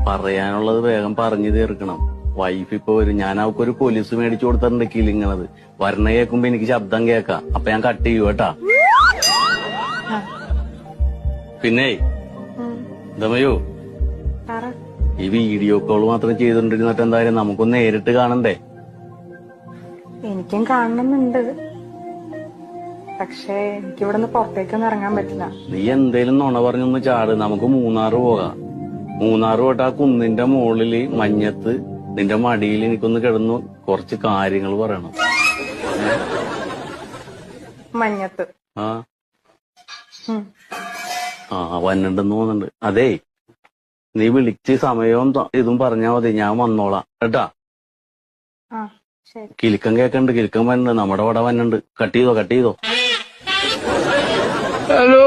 പറയാനുള്ളത് വേഗം പറഞ്ഞു തീർക്കണം. വൈഫ് ഇപ്പൊ വരും. ഞാൻ അവക്കൊരു പോലീസ് മേടിച്ചു കൊടുത്തിട്ടുണ്ട് കിലിങ്ങണത്. വരണ കേൾക്കുമ്പോ എനിക്ക് ശബ്ദം കേക്കാം. അപ്പൊ ഞാൻ കട്ട് ചെയ്യൂ കേട്ടാ. പിന്നെ ദമയോ, ഈ വീഡിയോ കോൾ മാത്രം ചെയ്തോണ്ടിരുന്നിട്ട് എന്തായാലും നമുക്കൊന്ന് നേരിട്ട് കാണണ്ടേ? എനിക്കും കാണണമെന്നുണ്ട്, പക്ഷേ എനിക്ക് ഇവിടെ നിന്ന് പുറത്തേക്കൊന്നും ഇറങ്ങാൻ പറ്റില്ല. നീ എന്തേലും നുണ പറഞ്ഞൊന്ന് ചാട്. നമുക്ക് മൂന്നാറ് പോകാം. മൂന്നാറ് പോയിട്ട് ആ കുന്നിന്റെ മുകളില് മഞ്ഞത്ത് നിന്റെ മടിയിൽ എനിക്കൊന്ന് കിടന്നു കുറച്ച് കാര്യങ്ങൾ പറയണം. മഞ്ഞത്ത് വന്നിണ്ടെന്ന് തോന്നുന്നുണ്ട്. അതേ, നീ വിളിച്ച് സമയവും ഇതും പറഞ്ഞാ മതി, ഞാൻ വന്നോളാം കേട്ടാ. കിലുക്കം കേക്കണ്ട്, കിലുക്കം വന്നുണ്ട്, നമ്മുടെ അവിടെ വന്നുണ്ട്. കട്ട് ചെയ്തോ. ഹലോ.